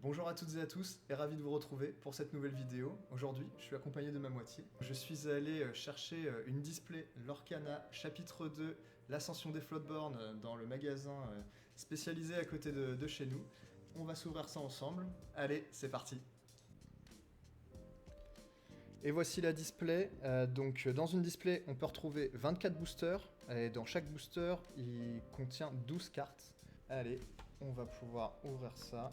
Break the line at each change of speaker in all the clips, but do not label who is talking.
Bonjour à toutes et à tous et ravi de vous retrouver pour cette nouvelle vidéo. Aujourd'hui, je suis accompagné de ma moitié. Je suis allé chercher une display Lorcana chapitre 2, l'ascension des floatborns dans le magasin spécialisé à côté de chez nous. On va s'ouvrir ça ensemble. Allez, c'est parti. Et voici la display. Donc dans une display, on peut retrouver 24 boosters et dans chaque booster, il contient 12 cartes. Allez, on va pouvoir ouvrir ça.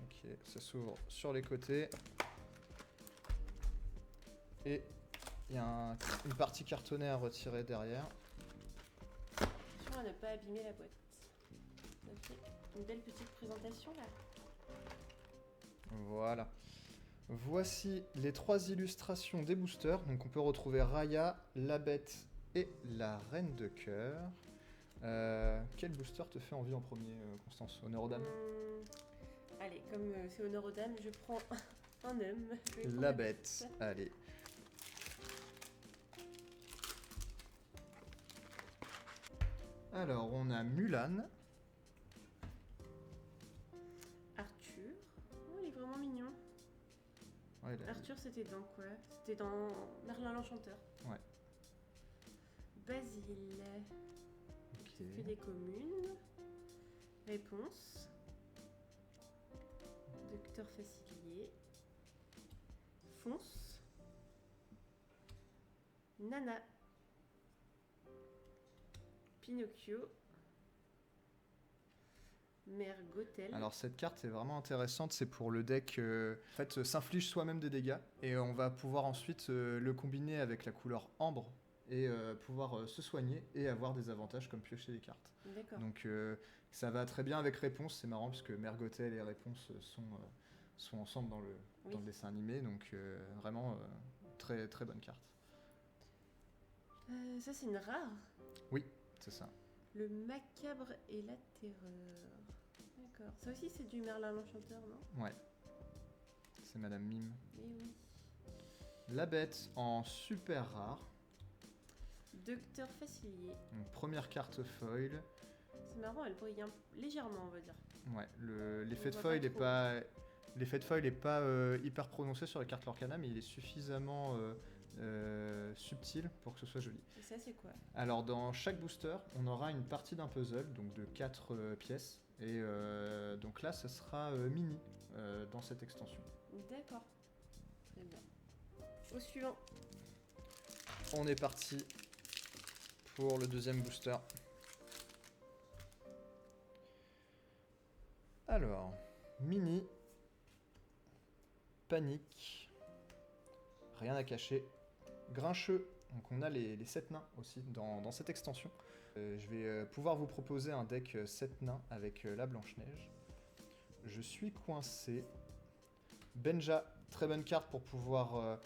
Ok, ça s'ouvre sur les côtés. Et il y a une partie cartonnée à retirer derrière.
Attention à ne pas abîmer la boîte. Ça fait une belle petite présentation là.
Voilà. Voici les 3 illustrations des boosters. Donc on peut retrouver Raya, la bête et la reine de cœur. Quel booster te fait envie en premier, Constance? Honneur aux dames.
Allez, comme c'est honneur aux dames, je prends un homme.
La bête, allez. Alors, on a Mulan.
Arthur. Oh, il est vraiment mignon.
Ouais,
Arthur, c'était dans quoi? C'était dans Merlin l'Enchanteur.
Ouais.
Basile.
Ok.
Que des communes. Réponse. Docteur Facilier. Fonce. Nana. Pinocchio. Mère Gothel.
Alors cette carte est vraiment intéressante, c'est pour le deck en fait, s'inflige soi-même des dégâts et on va pouvoir ensuite le combiner avec la couleur ambre et pouvoir se soigner et avoir des avantages comme piocher des cartes.
D'accord.
Donc ça va très bien avec Réponse, c'est marrant puisque Mère Gothel et Réponse sont ensemble dans le dessin animé, donc vraiment très très bonne carte.
Ça c'est une rare.
Oui, c'est ça.
Le macabre et la terreur. D'accord. Ça aussi c'est du Merlin l'Enchanteur, non?
Ouais. C'est Madame Mime.
Eh oui.
La bête en super rare.
Docteur Facilier.
Donc, première carte foil.
C'est marrant, elle brille légèrement, on va dire.
Ouais, l'effet de foil n'est pas... L'effet de foil n'est pas hyper prononcé sur les cartes Lorcana, mais il est suffisamment subtil pour que ce soit joli.
Et ça, c'est quoi?
Alors, dans chaque booster, on aura une partie d'un puzzle, donc de 4 pièces. Et donc là, ce sera mini dans cette extension.
D'accord. Très bien. Au suivant.
On est parti pour le deuxième booster. Alors, mini... Panique, rien à cacher, Grincheux, donc on a les 7 nains aussi dans cette extension. Je vais pouvoir vous proposer un deck 7 nains avec la Blanche-Neige. Je suis coincé. Benja, très bonne carte pour pouvoir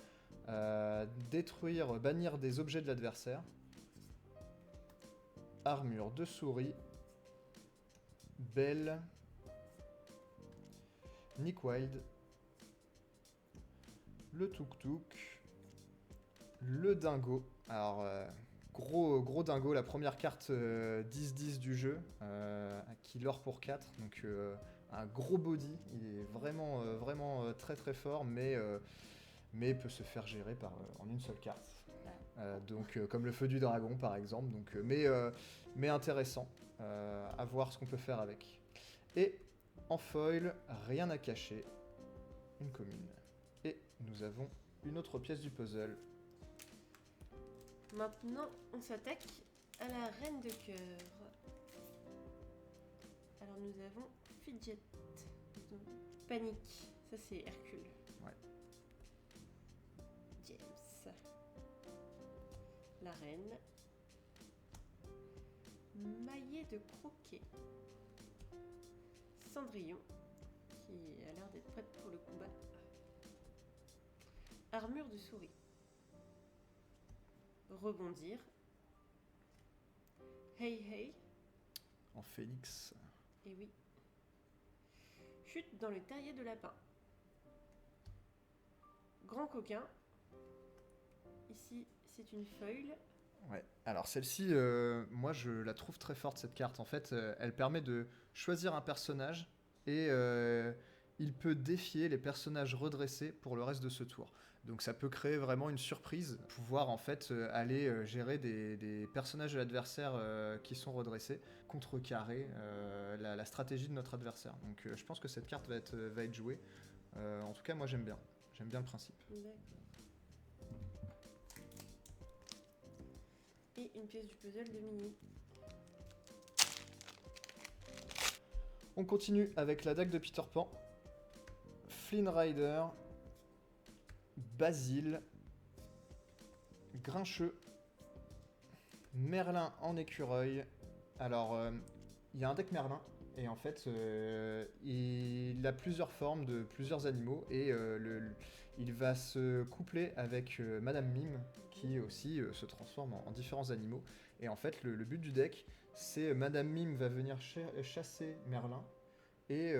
détruire, bannir des objets de l'adversaire. Armure de souris. Belle. Nick Wilde. Le Tuk-Tuk, le Dingo. Alors, gros Dingo, la première carte 10-10 du jeu, qui l'or pour 4. Donc, un gros body. Il est vraiment très très fort, mais peut se faire gérer en une seule carte. Donc, comme le feu du dragon par exemple. Donc, mais intéressant à voir ce qu'on peut faire avec. Et en foil, rien à cacher, une commune. Et nous avons une autre pièce du puzzle.
Maintenant, on s'attaque à la reine de cœur. Alors, nous avons Fidget. Panique. Ça, c'est Hercule.
Ouais.
James. La reine. Maillet de croquet. Cendrillon, qui a l'air d'être prête pour le combat. Armure de souris. Rebondir. Hey.
En phénix.
Et oui. Chute dans le terrier de lapin. Grand coquin. Ici, c'est une foil.
Ouais. Alors celle-ci, moi je la trouve très forte cette carte. En fait, elle permet de choisir un personnage et il peut défier les personnages redressés pour le reste de ce tour. Donc ça peut créer vraiment une surprise, pouvoir en fait aller gérer des personnages de l'adversaire qui sont redressés, contrecarrer la stratégie de notre adversaire. Donc je pense que cette carte va être jouée. En tout cas, moi j'aime bien le principe.
D'accord. Et une pièce du puzzle de Mini.
On continue avec la dague de Peter Pan, Flynn Rider, Basile, Grincheux, Merlin en écureuil. Alors, il y a un deck Merlin, et en fait, il a plusieurs formes de plusieurs animaux, et il va se coupler avec Madame Mime, qui aussi se transforme en différents animaux. Et en fait, le but du deck, c'est Madame Mime va venir chasser Merlin, et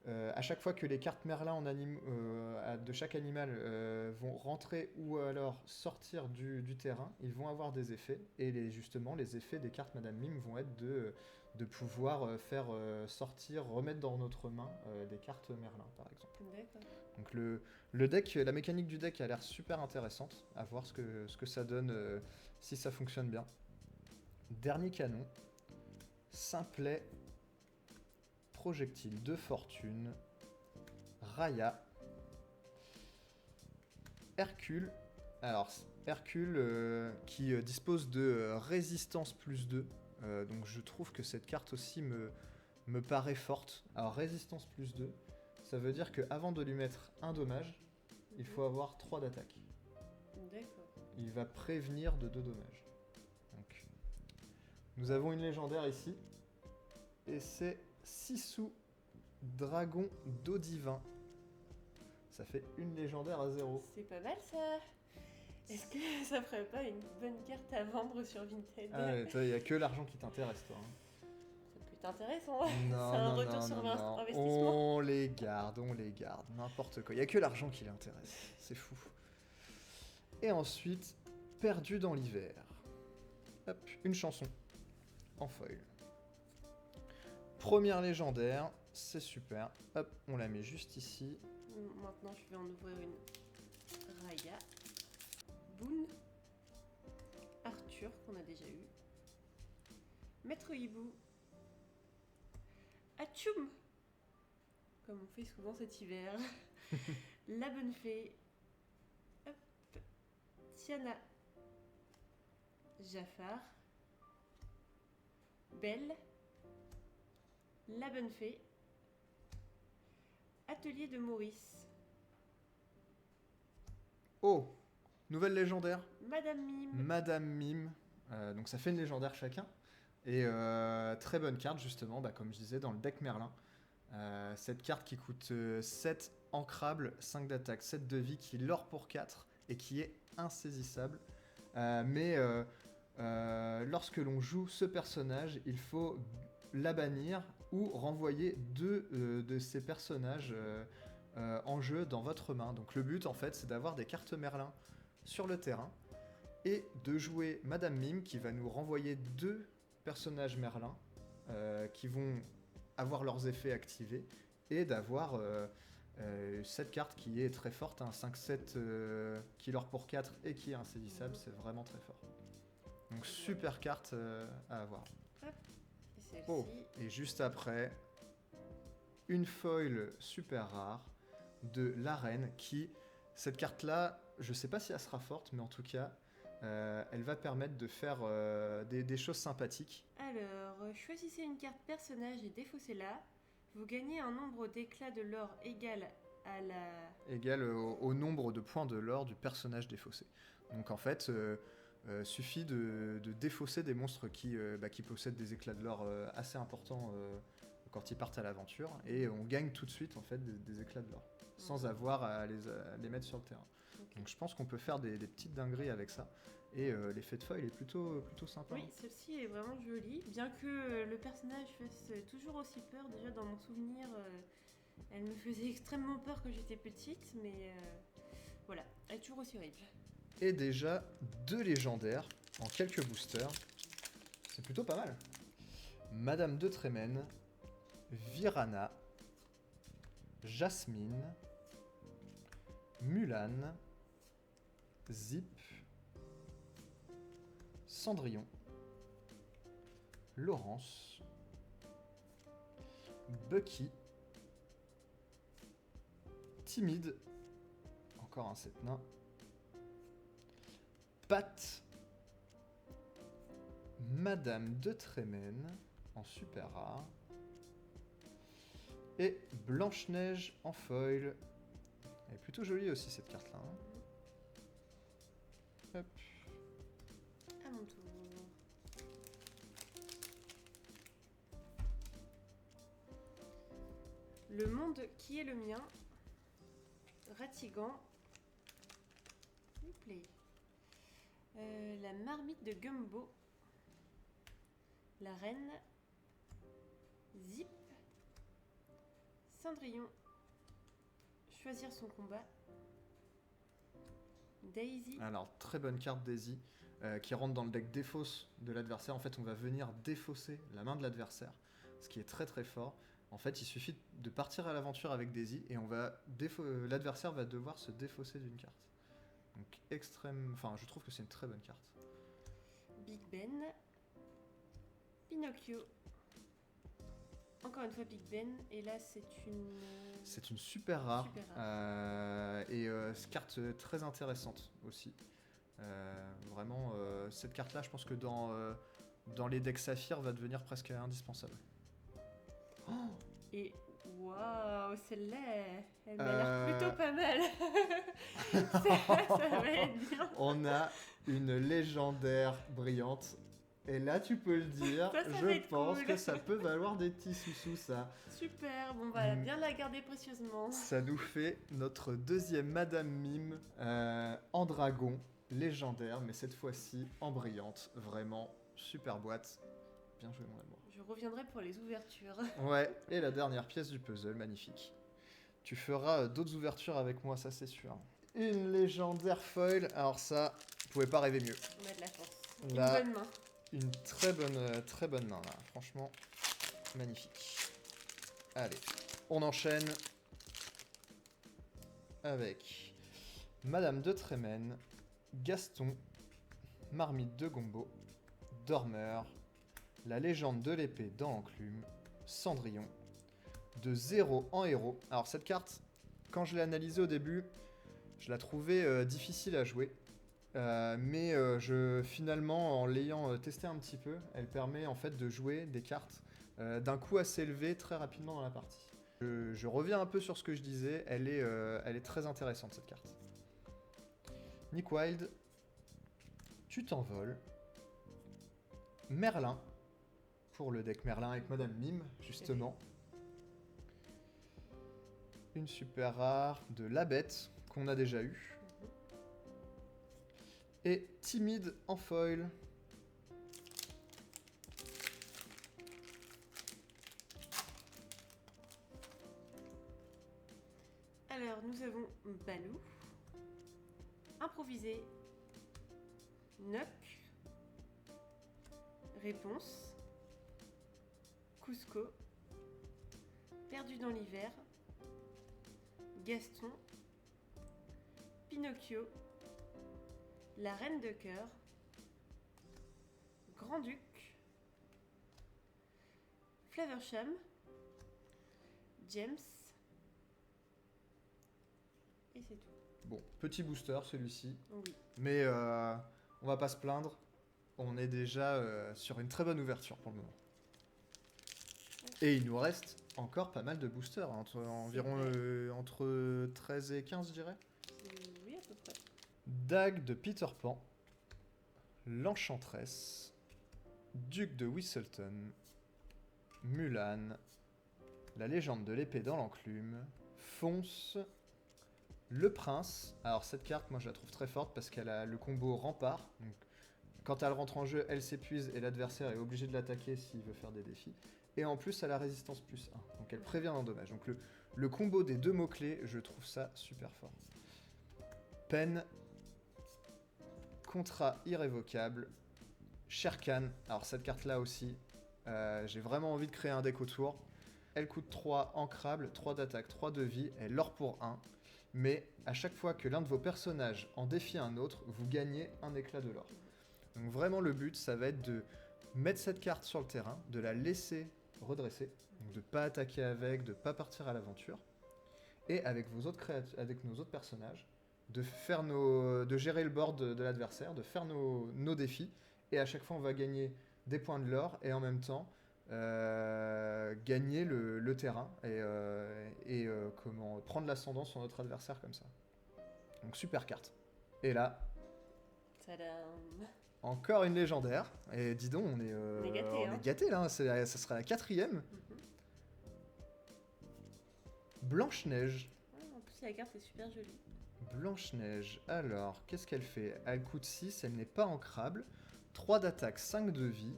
à chaque fois que les cartes Merlin de chaque animal vont rentrer ou alors sortir du terrain, ils vont avoir des effets. Et justement, les effets des cartes Madame Mime vont être de pouvoir faire sortir, remettre dans notre main des cartes Merlin, par exemple.
D'accord.
Donc le deck, la mécanique du deck a l'air super intéressante. À voir ce que ça donne, si ça fonctionne bien. Dernier canon, Simplet, Projectile de fortune, Raya, Hercule. Alors Hercule qui dispose de résistance plus 2. Donc je trouve que cette carte aussi me paraît forte. Alors résistance plus 2, ça veut dire qu'avant de lui mettre un dommage, il faut avoir 3 d'attaque.
D'accord.
Il va prévenir de 2 dommages. Donc, nous avons une légendaire ici. Et c'est Sissou, Dragon d'eau divin. Ça fait une légendaire à 0.
C'est pas mal ça. Est-ce que ça ferait pas une bonne carte à vendre sur Vinted?
Ah ouais, toi, il n'y a que l'argent qui t'intéresse, toi. Hein.
Ça peut être intéressant.
Non,
C'est un
non,
retour
non,
sur
non.
investissement.
On les garde, n'importe quoi. Il n'y a que l'argent qui l'intéresse, c'est fou. Et ensuite, Perdu dans l'hiver. Hop, une chanson en foil. Première légendaire, c'est super. Hop, on la met juste ici.
Maintenant, je vais en ouvrir une. Raya. Boone. Arthur, qu'on a déjà eu. Maître Hibou. Atchoum, comme on fait souvent cet hiver. La bonne fée. Hop. Tiana. Jafar. Belle. La bonne fée. Atelier de Maurice.
Oh, nouvelle légendaire.
Madame Mime.
Madame Mime. Donc ça fait une légendaire chacun. Et très bonne carte justement, comme je disais, dans le deck Merlin. Cette carte qui coûte 7 ancrable, 5 d'attaque, 7 de vie, qui lore pour 4 et qui est insaisissable. Mais lorsque l'on joue ce personnage, il faut la bannir ou renvoyer 2 de ces personnages en jeu dans votre main. Donc le but en fait c'est d'avoir des cartes Merlin sur le terrain et de jouer Madame Mime qui va nous renvoyer 2 personnages Merlin qui vont avoir leurs effets activés et d'avoir cette carte qui est très forte, un 5-7 qui lore pour 4 et qui est insaisissable, c'est vraiment très fort. Donc super carte à avoir.
Hop. Et celle-ci.
Oh, et juste après, une foil super rare de l'arène qui, cette carte-là, je sais pas si elle sera forte, mais en tout cas, elle va permettre de faire des choses sympathiques.
Alors, choisissez une carte personnage et défaussez-la. Vous gagnez un nombre d'éclats de l'or égal à la...
Égal au nombre de points de l'or du personnage défaussé. Donc en fait, suffit de défausser des monstres qui possèdent des éclats de l'or assez importants quand ils partent à l'aventure, et on gagne tout de suite en fait des éclats de l'or, sans avoir à les mettre sur le terrain.
Okay.
Donc je pense qu'on peut faire des petites dingueries avec ça, et l'effet de foil est plutôt sympa.
Oui, celle-ci est vraiment jolie, bien que le personnage fasse toujours aussi peur. Déjà dans mon souvenir, elle me faisait extrêmement peur quand j'étais petite, mais voilà, elle est toujours aussi horrible.
Et déjà 2 légendaires en quelques boosters, c'est plutôt pas mal. Madame de Trémène, Virana, Jasmine, Mulan, Zip, Cendrillon, Laurence, Bucky, Timide, encore un 7 nain, Pat, Madame de Trémène en super rare et Blanche-Neige en foil. Elle est plutôt jolie aussi cette carte là. Hop.
À mon tour. Le monde qui est le mien. Ratigan. Replay. La marmite de Gumbo. La reine. Zip. Cendrillon. Choisir son combat. Daisy.
Alors, très bonne carte Daisy qui rentre dans le deck défausse de l'adversaire. En fait, on va venir défausser la main de l'adversaire, ce qui est très très fort. En fait, il suffit de partir à l'aventure avec Daisy et l'adversaire va devoir se défausser d'une carte. Donc, je trouve que c'est une très bonne carte.
Big Ben. Pinocchio. Encore une fois Big Ben. Et là, c'est une...
C'est une super rare.
Super rare.
Cette carte très intéressante aussi. Vraiment, cette carte-là, je pense que dans les decks Saphir, va devenir presque indispensable. Oh,
Et waouh, celle-là, elle m'a l'air plutôt pas mal. ça va être bien.
on a une légendaire brillante. Et là, tu peux le dire,
Ça va
je
être
pense
cool.
que ça peut valoir des petits sous-sous, ça.
Super, bon, on va bien la garder précieusement.
Ça nous fait notre deuxième Madame Mime en dragon, légendaire, mais cette fois-ci en brillante. Vraiment, super boîte. Bien joué, mon amour.
Je reviendrai pour les ouvertures.
Ouais, et la dernière pièce du puzzle, magnifique. Tu feras d'autres ouvertures avec moi, ça c'est sûr. Une légendaire foil, alors ça, vous pouvez pas rêver mieux.
On a de la chance.
Là,
Une bonne main.
une très bonne main là, franchement, magnifique. Allez, on enchaîne avec Madame de Trémène, Gaston, Marmite de Gombo, Dormeur, la légende de l'épée dans l'enclume, Cendrillon, de 0 en héros. Alors cette carte, quand je l'ai analysée au début, je la trouvais difficile à jouer. Mais finalement, en l'ayant testé un petit peu, elle permet en fait de jouer des cartes d'un coup assez élevé très rapidement dans la partie. Je reviens un peu sur ce que je disais, elle est très intéressante cette carte. Nick Wild, tu t'envoles. Merlin, pour le deck Merlin avec Madame Mime, justement. Une super rare de La Bête, qu'on a déjà eu. Et Timide en foil.
Alors, nous avons Balou, Improvisé, Nock, Réponse, Cusco, Perdu dans l'hiver, Gaston, Pinocchio, La Reine de Cœur, Grand-Duc, Flaversham, James, et c'est tout.
Bon, petit booster celui-ci,
Oui.
mais on va pas se plaindre. On est déjà sur une très bonne ouverture pour le moment. Et il nous reste encore pas mal de boosters, hein, entre 13 et 15 je dirais.
Oui, à peu près.
Dague de Peter Pan, l'Enchantresse, Duc de Whistleton, Mulan, la légende de l'épée dans l'enclume, Fonce, le Prince. Alors cette carte, moi je la trouve très forte parce qu'elle a le combo rempart. Donc, quand elle rentre en jeu, elle s'épuise et l'adversaire est obligé de l'attaquer s'il veut faire des défis. Et en plus, elle a résistance plus 1. Donc elle prévient d'un dommage. Donc le combo des deux mots-clés, je trouve ça super fort. Peine, contrat irrévocable, Shere Khan. Alors cette carte-là aussi, j'ai vraiment envie de créer un deck autour. Elle coûte 3 ancrable, 3 d'attaque, 3 de vie, elle l'or pour 1. Mais à chaque fois que l'un de vos personnages en défie un autre, vous gagnez un éclat de l'or. Donc vraiment le but, ça va être de mettre cette carte sur le terrain, de la laisser redresser, donc de ne pas attaquer avec, de ne pas partir à l'aventure. Et avec avec nos autres personnages, de gérer le board de l'adversaire, de faire nos défis. Et à chaque fois, on va gagner des points de l'or et en même temps gagner le terrain et prendre l'ascendant sur notre adversaire comme ça. Donc super carte. Et là,
tadam.
encore une légendaire. Et dis donc, on est
gâtés, hein.
gâtés là. Ça sera la 4e.
Mhm.
Blanche-Neige.
En plus, la carte est super jolie.
Blanche-Neige, alors, qu'est-ce qu'elle fait? Elle coûte 6, elle n'est pas ancrable. 3 d'attaque, 5 de vie.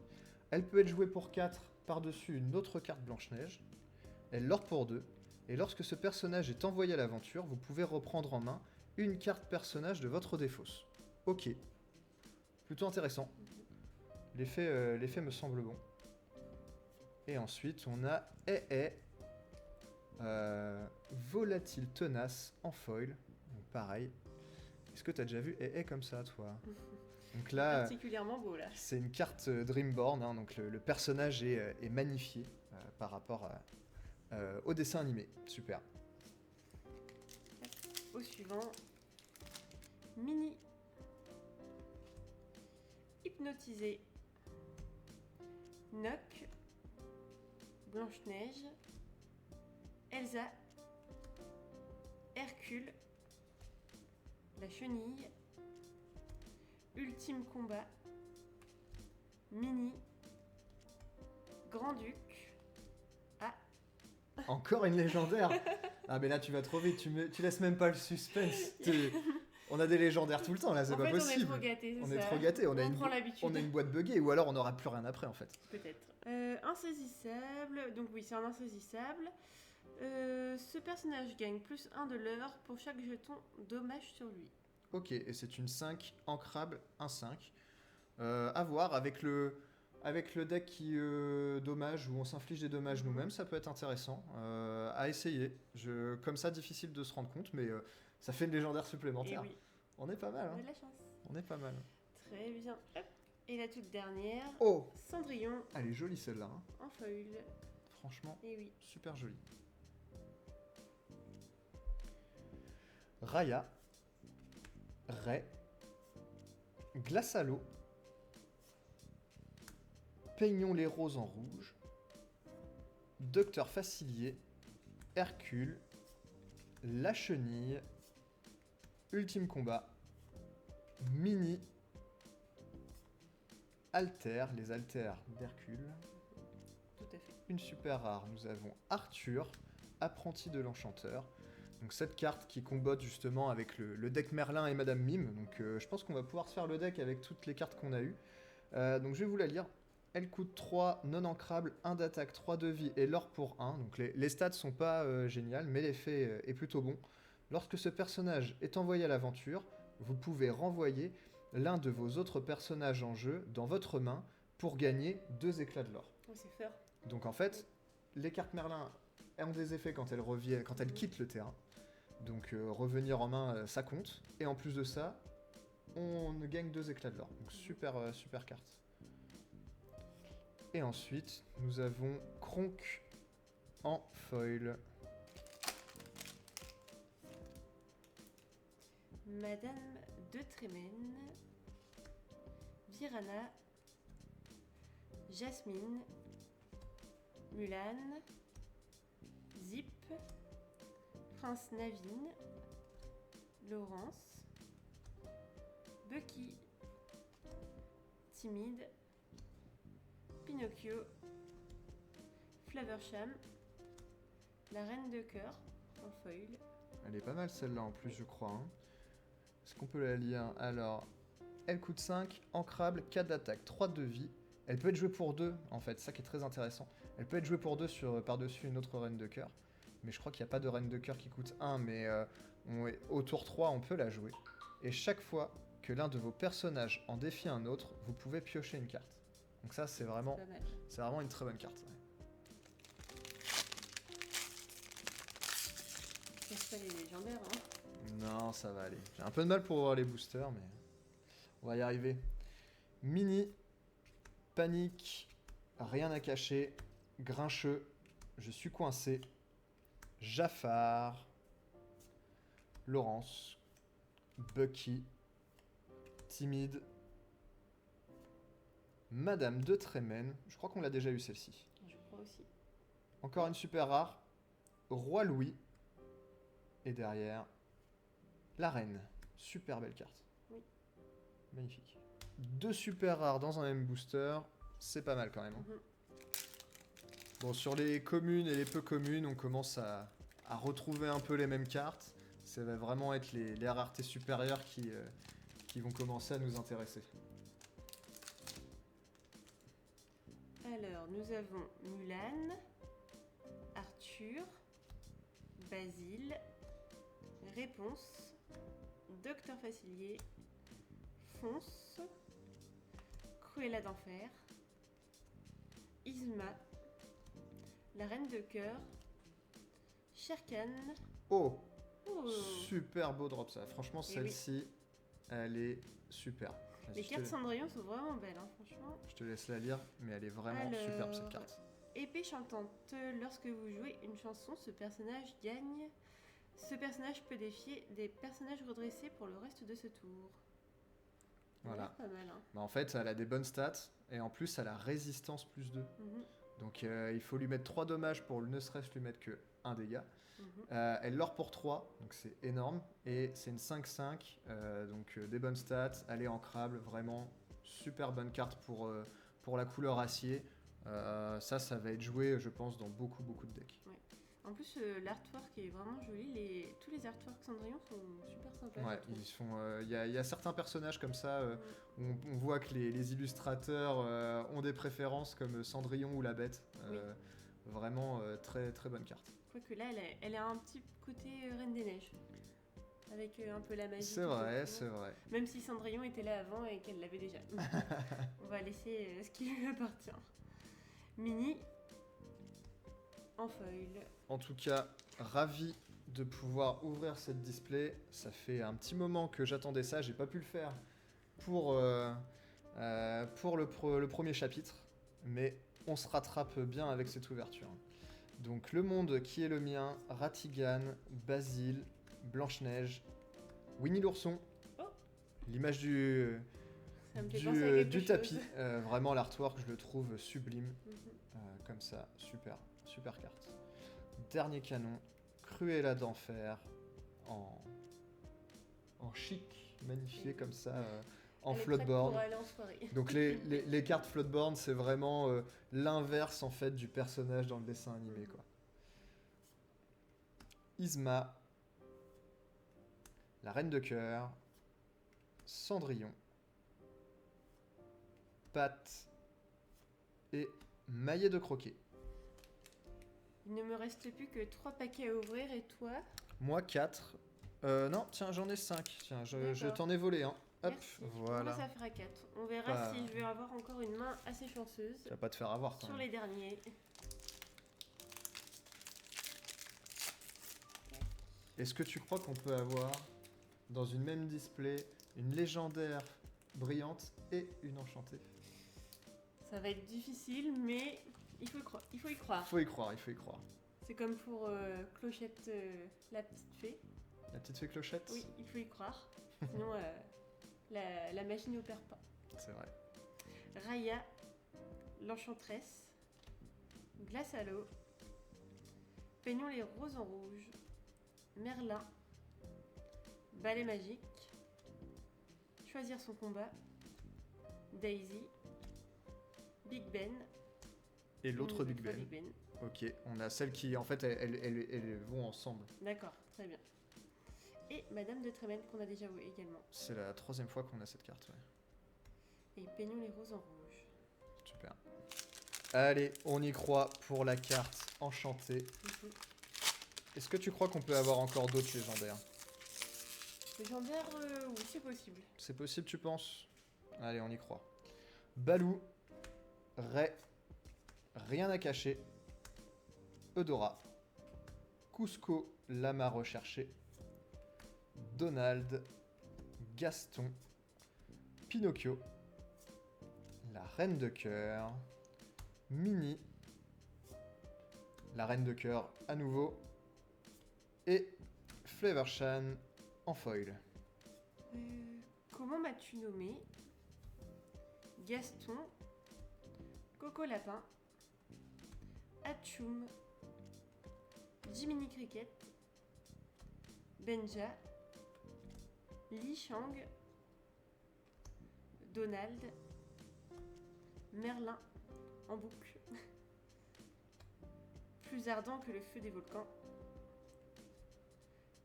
Elle peut être jouée pour 4 par-dessus une autre carte Blanche-Neige. Elle l'or pour 2. Et lorsque ce personnage est envoyé à l'aventure, vous pouvez reprendre en main une carte personnage de votre défausse. Ok. Plutôt intéressant. L'effet me semble bon. Et ensuite, on a Volatile tenace en foil. Donc pareil. Est-ce que tu as déjà vu comme ça, toi? Donc là,
particulièrement beau là.
c'est une carte Dreamborn, hein, donc le personnage est magnifié par rapport au dessin animé. Super.
Au suivant, Mini. Hypnotisé. Nock. Blanche-Neige. Elsa. Hercule. La Chenille. Ultime Combat. Mini. Grand-Duc. Ah,
Encore une légendaire. Ah mais là tu vas trop vite, tu laisses même pas le suspense. On a des légendaires tout le temps là, c'est
en
pas
fait,
possible.
on est trop gâtés, c'est
On
ça.
est trop gâtés,
On prend l'habitude.
on a une boîte buggée ou alors on n'aura plus rien après en fait.
Peut-être. Insaisissable. Donc oui, c'est un insaisissable. Ce personnage gagne plus 1 de l'heure pour chaque jeton dommage sur lui.
Ok, et c'est une 5 ancrable, un 5. À voir avec le deck qui dommage, où on s'inflige des dommages nous-mêmes, ça peut être intéressant à essayer. Comme ça, difficile de se rendre compte, mais ça fait une légendaire supplémentaire.
Et oui,
On est pas mal,
on a
hein.
de la chance.
On est pas mal.
Très bien. Hop. Et la toute dernière,
Oh,
Cendrillon
elle est jolie celle-là, hein.
en foil.
Franchement,
Et oui.
super jolie. Raya, Ray, Glace à l'eau, Peignons les roses en rouge, Docteur Facilier, Hercule, La Chenille, Ultime Combat, Mini, Alter, les altères d'Hercule.
Tout à fait.
Une super rare, nous avons Arthur, apprenti de l'enchanteur. Donc cette carte qui combotte justement avec le deck Merlin et Madame Mime. Donc je pense qu'on va pouvoir se faire le deck avec toutes les cartes qu'on a eues. Donc je vais vous la lire. Elle coûte 3 non ancrables, 1 d'attaque, 3 de vie et l'or pour 1. Donc les stats sont pas géniales, mais l'effet est plutôt bon. Lorsque ce personnage est envoyé à l'aventure, vous pouvez renvoyer l'un de vos autres personnages en jeu dans votre main pour gagner 2 éclats de l'or.
Oh, c'est fort.
Donc en fait, les cartes Merlin ont des effets quand elles quittent le terrain. Donc revenir en main, ça compte. Et en plus de ça, on gagne 2 éclats de l'or. Donc super carte. Et ensuite, nous avons Kronk en foil.
Madame de Trémène, Virana, Jasmine, Mulan, Zip, Prince Navin, Laurence, Bucky, Timide, Pinocchio, Flaversham, la Reine de Cœur en foil.
Elle est pas mal celle-là en plus, je crois, hein. Est-ce qu'on peut la lire? Alors, elle coûte 5, ancrable, 4 d'attaque, 3 de vie. Elle peut être jouée pour 2, en fait, ça qui est très intéressant. Elle peut être jouée pour 2 par-dessus une autre reine de cœur. Mais je crois qu'il n'y a pas de reine de cœur qui coûte 1, mais au tour 3, on peut la jouer. Et chaque fois que l'un de vos personnages en défie un autre, vous pouvez piocher une carte. Donc ça, c'est vraiment une très bonne carte. Ouais.
lance pas les légendaires. Hein.
Non, ça va aller. J'ai un peu de mal pour voir les boosters, mais on va y arriver. Mini, panique, rien à cacher, grincheux, je suis coincé, Jafar, Laurence, Bucky, timide, Madame de Trémène, je crois qu'on l'a déjà eu celle-ci.
Je crois aussi.
Encore une super rare, Roi Louis, et derrière, la Reine. Super belle carte.
Oui.
Magnifique. 2 super rares dans un même booster, c'est pas mal quand même.
Mhm.
Bon, sur les communes et les peu communes, on commence à retrouver un peu les mêmes cartes. Ça va vraiment être les raretés supérieures qui vont commencer à nous intéresser.
Alors, nous avons Mulan, Arthur, Basile, Réponse, Docteur Facilier, Fonce, Cruella d'Enfer, Isma, la Reine de Cœur, Shere-Khan.
Oh,
Oh,
super beau drop ça. Franchement,
Eh
celle-ci, elle est super. Vas-y,
les
je
cartes
te-
Cendrillon sont vraiment belles, hein, franchement.
Je te laisse la lire, mais elle est vraiment superbe cette
Alors,
carte.
Épée chantante. Lorsque vous jouez une chanson, ce personnage gagne. Ce personnage peut défier des personnages redressés pour le reste de ce tour. Ça a
Voilà.
l'air pas mal, hein.
Bah, en fait, elle a des bonnes stats et en plus, elle a résistance +2.
Mhm,
Donc il faut lui mettre 3 dommages pour ne serait-ce lui mettre que 1 dégât.
mhm.
Elle lore pour 3, donc c'est énorme. Et c'est une 5-5, donc des bonnes stats. Elle est ancrable, vraiment super bonne carte pour la couleur acier. Ça va être joué, je pense, dans beaucoup de decks.
En plus, l'artwork est vraiment joli. Tous les artworks Cendrillon sont super sympas.
Ouais,
je trouve.
ils sont. Il y a certains personnages comme ça où on voit que les illustrateurs ont des préférences comme Cendrillon ou la Bête. Vraiment très bonne carte.
Quoique là, elle a un petit côté Reine des Neiges. Avec un peu la magie.
C'est
tout
vrai,
autour.
c'est vrai.
Même si Cendrillon était là avant et qu'elle l'avait déjà. On va laisser ce qui lui appartient. Mini. En foil.
En tout cas, ravi de pouvoir ouvrir cette display. Ça fait un petit moment que j'attendais ça, j'ai pas pu le faire pour le premier chapitre, mais on se rattrape bien avec cette ouverture. Donc le monde qui est le mien, Ratigan, Basile, Blanche-Neige, Winnie l'ourson,
Oh.
l'image du,
Ça me fait penser à quelque
du
chose.
tapis. Vraiment l'artwork, je le trouve sublime.
Mhm.
Comme ça, super carte. Dernier canon, Cruella d'Enfer, en chic, magnifié comme ça, en
Elle est prête
floatboard.
pour aller en soirée.
Donc les cartes floatboard, c'est vraiment l'inverse en fait du personnage dans le dessin animé, quoi. Isma, la Reine de Cœur, Cendrillon, Pat et Maillet de Croquet.
Il ne me reste plus que 3 paquets à ouvrir et toi.
Moi 4. Non, tiens, j'en ai 5. Tiens, je
D'accord.
t'en ai volé un. Hop,
Merci.
voilà.
Moi, ça fera 4. On verra
Bah.
si je vais avoir encore une main assez chanceuse
Tu vas pas te faire avoir quand
sur
même.
les derniers.
Est-ce que tu crois qu'on peut avoir dans une même display une légendaire brillante et une enchantée?
Ça va être difficile, mais il faut y croire. Il faut y croire.
Faut y croire, il faut y croire.
C'est comme pour Clochette, la petite fée.
La petite fée Clochette?
Oui, il faut y croire. Sinon, la magie n'opère pas.
C'est vrai.
Raya, l'enchanteresse, Glace à l'eau, Peignons les roses en rouge, Merlin, Balai magique, Choisir son combat, Daisy, Big Ben.
Et l'autre
une
Big
fois
Ben. Ok, on a celles qui en fait elles vont ensemble.
D'accord, très bien. Et Madame de Trémène qu'on a déjà vu également.
C'est la 3e fois qu'on a cette carte, ouais.
Et Peignons les roses en rouge.
Super. Allez, on y croit pour la carte enchantée.
Mhm.
Est-ce que tu crois qu'on peut avoir encore d'autres légendaires?
Légendaire, oui, c'est possible.
C'est possible, tu penses? Allez, on y croit. Balou, Ray, Rien à cacher, Eudora, Cusco Lama recherché, Donald, Gaston, Pinocchio, la Reine de Cœur, Minnie, la Reine de Cœur à nouveau, et Flavershan en foil.
Comment m'as-tu nommé? Gaston, Coco Lapin, Atchoum, Jiminy Cricket, Benja, Li Shang, Donald, Merlin en boucle, plus ardent que le feu des volcans,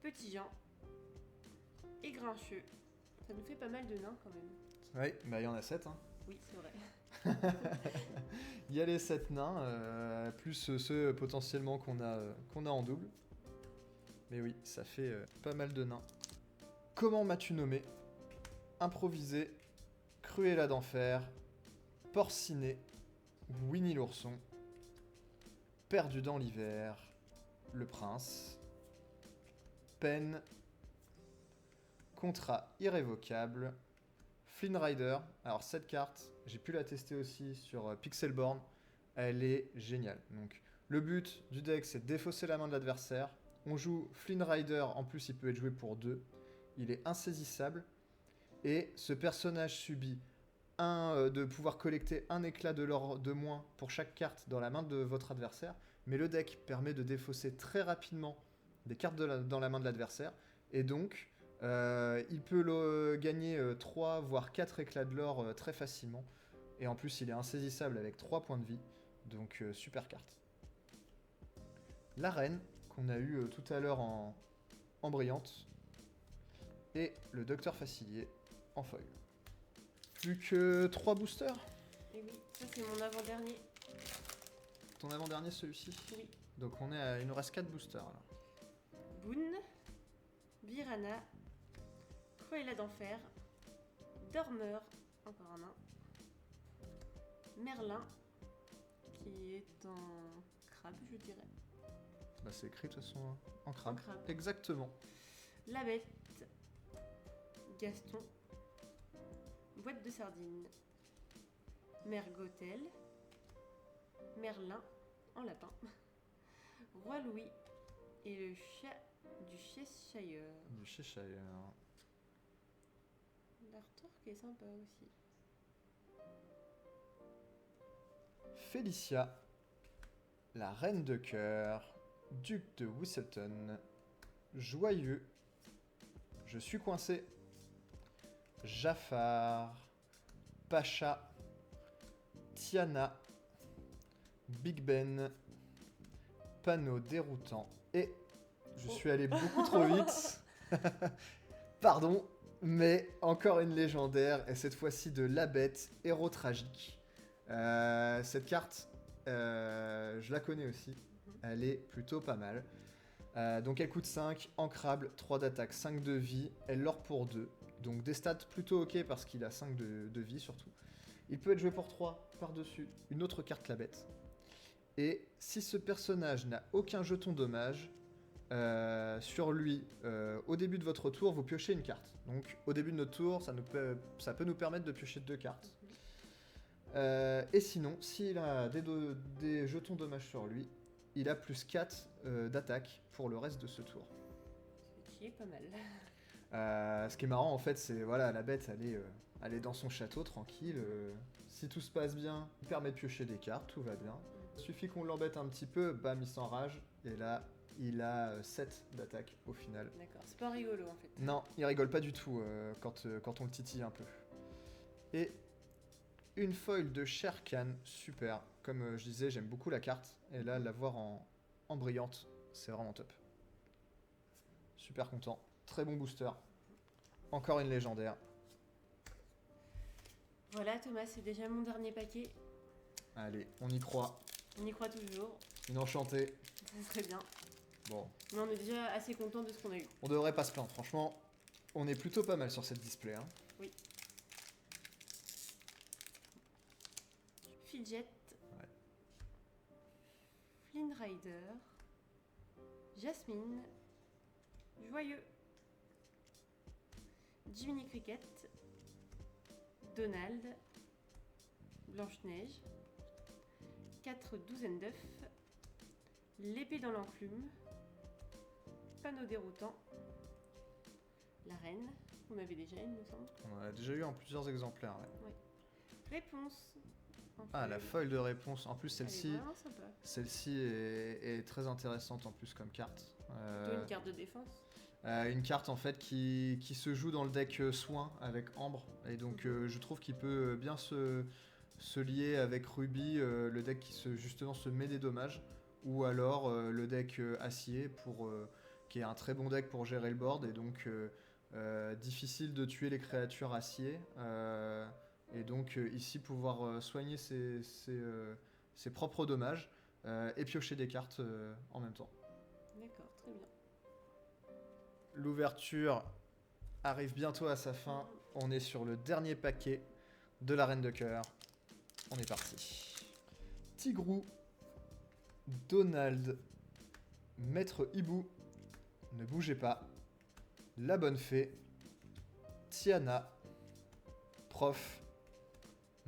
Petit Jean et Grincheux. Ça nous fait pas mal de nains quand même.
Oui, bah il y en a 7. Hein.
Oui, c'est vrai.
Il y a les 7 nains, plus ceux potentiellement qu'on a en double. Mais oui, ça fait pas mal de nains. Comment m'as-tu nommé? Improvisé, Cruella d'enfer, Porcinet, Winnie l'ourson, Perdu dans l'hiver, le prince, Peine, Contrat irrévocable, Flynn Rider. Alors cette carte, j'ai pu la tester aussi sur Pixelborn, elle est géniale. Donc le but du deck, c'est de défausser la main de l'adversaire. On joue Flynn Rider, en plus il peut être joué pour 2. Il est insaisissable. Et ce personnage subit de pouvoir collecter un éclat de l'or de moins pour chaque carte dans la main de votre adversaire. Mais le deck permet de défausser très rapidement des cartes dans la main de l'adversaire. Et donc, il peut gagner 3 voire 4 éclats de l'or très facilement. Et en plus, il est insaisissable avec 3 points de vie. Donc, super carte. La reine, qu'on a eu tout à l'heure en brillante. Et le docteur Facilier en foil. Plus que 3 boosters.
Et oui, ça c'est mon avant-dernier.
Ton avant-dernier, celui-ci?
Oui.
Donc il nous reste 4 boosters alors.
Boone, Virana, Cruella d'enfer, Dormeur, encore un nain, Merlin, qui est en crabe, je dirais.
Bah c'est écrit de toute façon en crabe.
En crabe.
Exactement.
La bête, Gaston, boîte de sardines, Mergotel, Merlin en lapin, Roi Louis et le chat du Cheshire.
Du Cheshire.
L'artwork est sympa aussi.
Félicia, la reine de cœur, duc de Whistleton, joyeux, je suis coincé, Jafar, Pacha, Tiana, Big Ben, panneau déroutant et je suis allé beaucoup trop vite. Pardon, mais encore une légendaire et cette fois-ci de la bête, héros tragique. Cette carte, je la connais aussi. Elle est plutôt pas mal. Donc elle coûte 5, ancrable, 3 d'attaque, 5 de vie. Elle lore pour 2. Donc des stats plutôt ok parce qu'il a 5 de vie surtout. Il peut être joué pour 3 par-dessus. Une autre carte la bête. Et si ce personnage n'a aucun jeton dommage, sur lui, au début de votre tour, vous piochez une carte. Donc au début de notre tour, ça peut nous permettre de piocher 2 cartes. Et sinon, s'il a des jetons dommages sur lui, il a plus 4 d'attaque pour le reste de ce tour.
Ce qui est pas mal.
Ce qui est marrant en fait, c'est voilà, la bête elle est dans son château tranquille. Si tout se passe bien, il permet de piocher des cartes, tout va bien. Il suffit qu'on l'embête un petit peu, bam, il s'enrage. Et là, il a 7 d'attaque au final.
D'accord, c'est pas rigolo en fait.
Non, il rigole pas du tout quand on le titille un peu. Et une foil de Sherkan, super. Comme je disais, j'aime beaucoup la carte. Et là, l'avoir en brillante, c'est vraiment top. Super content. Très bon booster. Encore une légendaire.
Voilà Thomas, c'est déjà mon dernier paquet.
Allez, on y croit.
On y croit toujours.
Une enchantée.
Ça serait bien.
Bon.
Mais on est déjà assez content de ce qu'on a eu.
On devrait pas se plaindre. Franchement, on est plutôt pas mal sur cette display. Hein.
Oui. Fidget.
Ouais.
Flynn Rider. Jasmine. Joyeux, Jiminy Cricket, Donald, Blanche-Neige, 4 douzaines d'œufs, l'épée dans l'enclume, panneau déroutant, la reine, on avait déjà il me semble.
On en a déjà eu en plusieurs exemplaires. Ouais.
Réponse.
Ah, la foil de réponse. En plus, celle-ci
est
est très intéressante en plus comme carte.
plutôt une carte de défense.
Une carte en fait qui se joue dans le deck soin avec Ambre. Et donc je trouve qu'il peut bien se lier avec Ruby, le deck qui justement se met des dommages. Ou alors le deck acier qui est un très bon deck pour gérer le board. Et donc difficile de tuer les créatures acier. Et donc ici pouvoir soigner ses propres dommages et piocher des cartes en même temps.
D'accord, très bien.
L'ouverture arrive bientôt à sa fin. On est sur le dernier paquet de la Reine de Cœur. On est parti. Tigrou, Donald, Maître Hibou, ne bougez pas, La Bonne Fée, Tiana, Prof,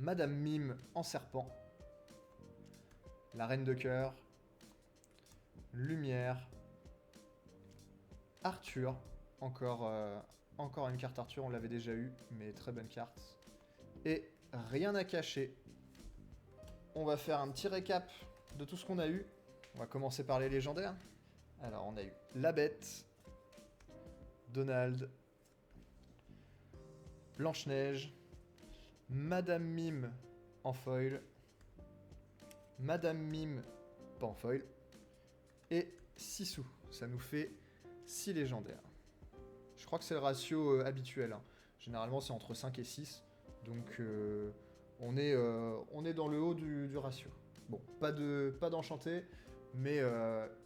Madame Mime en serpent, la Reine de Cœur, Lumière, Arthur, encore une carte Arthur, on l'avait déjà eu, mais très bonne carte. Et rien à cacher. On va faire un petit récap de tout ce qu'on a eu. On va commencer par les légendaires. Alors on a eu la Bête, Donald, Blanche-Neige, Madame Mime en foil, Madame Mime pas en foil, et Sissou. Ça nous fait 6 légendaires. Je crois que c'est le ratio habituel. Hein. Généralement c'est entre 5 et 6. Donc on est dans le haut du ratio. Bon, pas d'enchanté, mais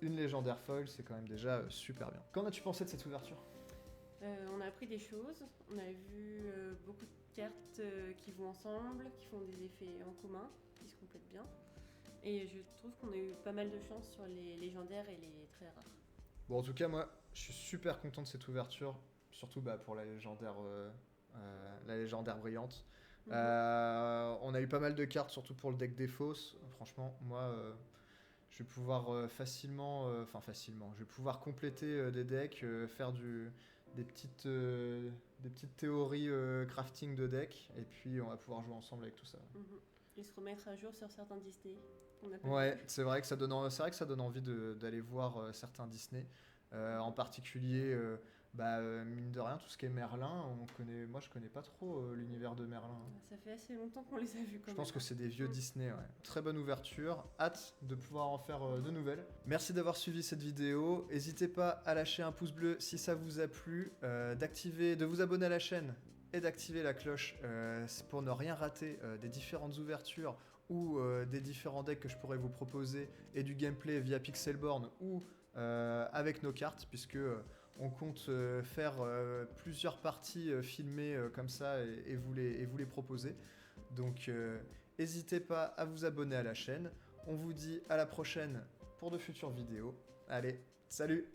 une légendaire foil, c'est quand même déjà super bien. Qu'en as-tu pensé de cette ouverture ?
On a appris des choses, on a vu beaucoup de cartes qui vont ensemble, qui font des effets en commun, qui se complètent bien. Et je trouve qu'on a eu pas mal de chance sur les légendaires et les très rares.
Bon, en tout cas, moi, je suis super content de cette ouverture, surtout pour la légendaire brillante. On a eu pas mal de cartes, surtout pour le deck des fausses. Franchement, moi, je vais pouvoir facilement, je vais pouvoir compléter des decks, faire des petites théories crafting de deck, et puis on va pouvoir jouer ensemble avec tout ça.
Et se remettre à jour sur certains Disney.
Ouais, c'est vrai que ça donne envie d'aller voir certains Disney. En particulier, mine de rien, tout ce qui est Merlin, moi je connais pas trop l'univers de Merlin.
Ça fait assez longtemps qu'on les a vus.
Je pense que c'est des vieux Disney, ouais. Très bonne ouverture, hâte de pouvoir en faire de nouvelles. Merci d'avoir suivi cette vidéo. N'hésitez pas à lâcher un pouce bleu si ça vous a plu, de vous abonner à la chaîne et d'activer la cloche pour ne rien rater des différentes ouvertures ou des différents decks que je pourrais vous proposer et du gameplay via Pixelborn ou avec nos cartes, puisque on compte faire plusieurs parties filmées comme ça et vous les proposer. Donc n'hésitez pas à vous abonner à la chaîne. On vous dit à la prochaine pour de futures vidéos. Allez, salut!